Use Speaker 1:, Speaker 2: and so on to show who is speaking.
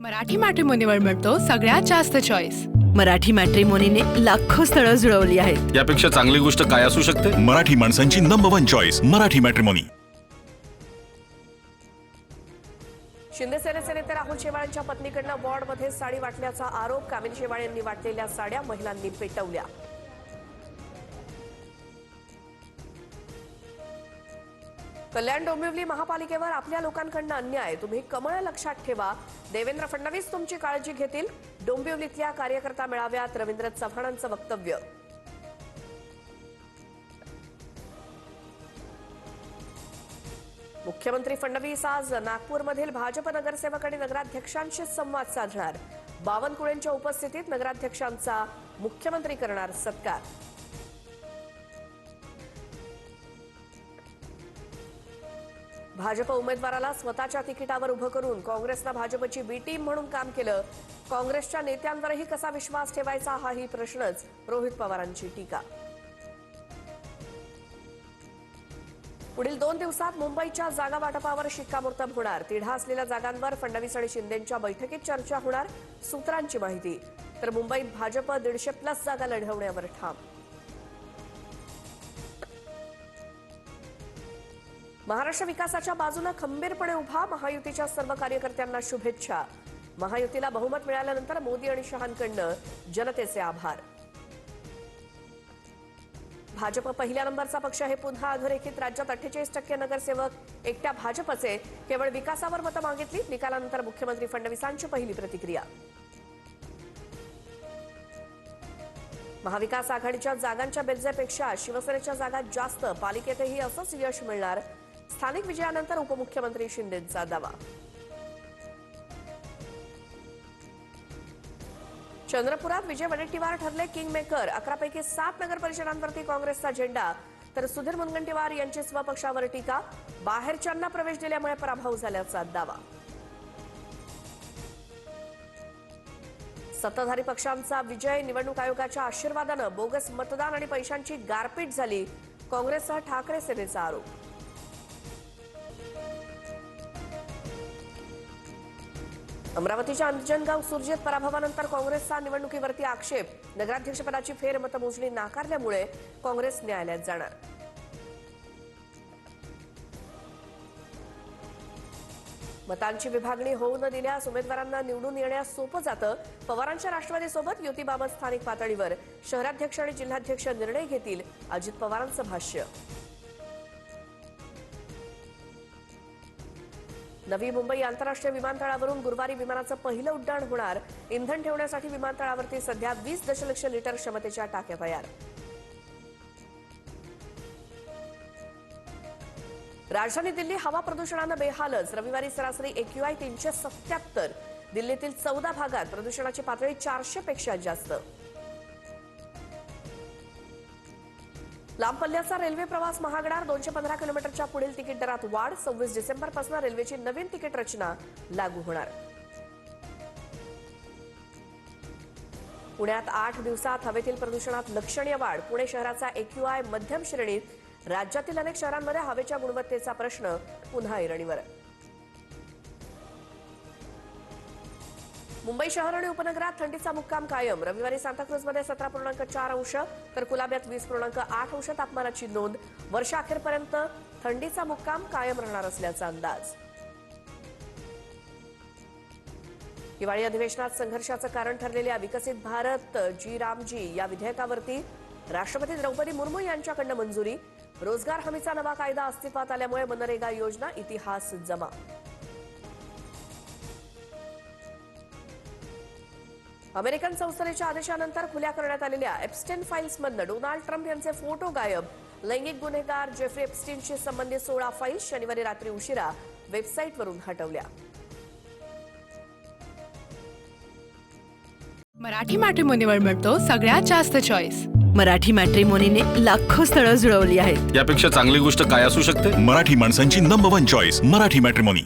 Speaker 1: मराठी मॅट्रिमोनीवर मिळतो सगळ्यात जास्त चॉईस।
Speaker 2: मराठी मॅट्रिमोनीने लाखो स्थळं जुळवली आहेत।
Speaker 3: यापेक्षा चांगली गोष्ट काय असू शकते?
Speaker 4: मराठी माणसांची number 1 choice Marathi matrimony.
Speaker 5: Shinde सेनेचे नेते राहुल शेवाळेंच्या पत्नीकडनं वॉर्डमध्ये साडी वाटल्याचा आरोप। कामिनी शेवाळे यांनी वाटलेल्या साड्या महिलांनी पेटवल्या। कल्याण डोंबिवली महापालिकेवर आपल्या लोकांकडनं अन्याय, तुम्ही कमळ लक्षात ठेवा। देवेंद्र फडणवीस तुमची काळजी घेतील। डोंबिवलीतल्या कार्यकर्ता मेळाव्यात रवींद्र चव्हाणांचं वक्तव्य। मुख्यमंत्री फडणवीस आज नागपूरमधील भाजप नगरसेवक आणि नगराध्यक्षांशी संवाद साधणार। बावनकुळेंच्या उपस्थितीत नगराध्यक्षांचा मुख्यमंत्री करणार सत्कार। भाजप उमेदवाराला स्वतःच्या तिकिटावर उभं करून काँग्रेसनं भाजपची बी टीम म्हणून काम केलं। काँग्रेसच्या नेत्यांवरही कसा विश्वास ठेवायचा हाही प्रश्नच, रोहित पवारांची टीका। पुढील 2 दिवसात मुंबईच्या जागा वाटपावर शिक्कामोर्तब होणार। तिढा असलेल्या जागांवर फडणवीस आणि शिंदेंच्या बैठकीत चर्चा होणार। सूत्रांची माहिती, तर मुंबईत भाजप 150+ जागा लढवण्यावर ठाम। महाराष्ट्र विकासाच्या बाजूने खंबीरपणे उभा, महायुतीच्या सर्व कार्यकर्त्यांना शुभेच्छा। महायुतीला बहुमत मिळाल्यानंतर मोदी आणि शहांकडनं जनतेचे आभार। भाजप पहिल्या नंबरचा पक्ष हे पुन्हा अधोरेखित। राज्यात 48% नगरसेवक एकट्या भाजपचे, केवळ विकासावर मतं मागितली। निकालानंतर मुख्यमंत्री फडणवीसांची पहिली प्रतिक्रिया। महाविकास आघाडीच्या जागांच्या बेरजेपेक्षा शिवसेनेच्या जागा जास्त, पालिकेतही असंच यश मिळणार। स्थानिक विजयानंतर उपमुख्यमंत्री शिंदेंचा दावा। चंद्रपुरात विजय वडेट्टीवार ठरले किंगमेकर। 11 पैकी 7 नगर परिषदांवरती काँग्रेसचा झेंडा, तर सुधीर मुनगंटीवार यांची स्वपक्षावर टीका। बाहेरच्यांना प्रवेश दिल्यामुळे पराभव झाल्याचा दावा। सत्ताधारी पक्षांचा विजय, निवडणूक आयोगाच्या आशीर्वादानं बोगस मतदान आणि पैशांची गारपीट झाली। काँग्रेससह ठाकरे सेनेचा आरोप। अमरावतीच्या अंजनगाव सुरजेत पराभवानंतर काँग्रेसचा निवडणुकीवरती आक्षेप। नगराध्यक्षपदाची फेरमतमोजणी नाकारल्यामुळे काँग्रेस न्यायालयात जाणार। मतांची विभागणी होऊ न दिल्यास उमेदवारांना निवडून येण्यास सोपं जातं। पवारांच्या राष्ट्रवादीसोबत युतीबाबत स्थानिक पातळीवर शहराध्यक्ष आणि जिल्हाध्यक्ष निर्णय घेतील, अजित पवारांचं भाष्य। नवी मुंबई आंतरराष्ट्रीय विमानतळावरून गुरुवारी विमानाचं पहिलं उड्डाण होणार। इंधन ठेवण्यासाठी विमानतळावरती सध्या 20 दशलक्ष लिटर क्षमतेच्या टाक्या तयार। राजधानी दिल्ली हवा प्रदूषणानं बेहालच। रविवारी सरासरी AQI 377। दिल्लीतील 14 भागात प्रदूषणाची पातळी 400 पेक्षा जास्त। लांब पल्ल्याचा रेल्वे प्रवास महागणार। 215 किलोमीटरच्या पुढील तिकीट दरात वाढ। 26 डिसेंबरपासून रेल्वेची नवीन तिकीट रचना लागू होणार। पुण्यात 8 दिवसात हवेतील प्रदूषणात लक्षणीय वाढ। पुणे शहराचा AQI मध्यम श्रेणीत। राज्यातील अनेक शहरांमध्ये हवेच्या गुणवत्तेचा प्रश्न पुन्हा ऐरणीवर। मुंबई शहर आणि उपनगरात थंडीचा मुक्काम कायम। रविवारी सांताक्रूजमध्ये 17.4 अंश, तर कुलाब्यात 20.8 अंश तापमानाची नोंद। वर्षाअखेरपर्यंत थंडीचा मुक्काम कायम राहणार असल्याचा अंदाज। हिवाळी अधिवेशनात संघर्षाचं कारण ठरलेल्या विकसित भारत जी रामजी या विधेयकावरती राष्ट्रपती द्रौपदी मुर्मू यांच्याकडनं मंजुरी। रोजगार हमीचा नवा कायदा अस्तित्वात आल्यामुळे मनरेगा योजना इतिहास जमा। अमेरिकन संसदेच्या आदेशानंतर खुल्या करण्यात आलेल्या एप्स्टेन फाईल्समधनं डोनाल्ड ट्रम्प यांचे फोटो गायब। लैंगिक गुन्हेगार जेफ्री एप्स्टीनशी संबंधित 16 फाईल्स शनिवारी रात्री उशिरा वेबसाईटवरून हटवल्या।
Speaker 1: मराठी मॅट्रिमोनीवर मिळतो सगळ्यात जास्त चॉईस।
Speaker 2: मराठी मॅट्रिमोनीने लाखो स्थळं जुळवली आहेत।
Speaker 3: यापेक्षा चांगली गोष्ट काय असू शकते?
Speaker 4: मराठी माणसांची नंबर 1 चॉईस मराठी मॅट्रिमोनी।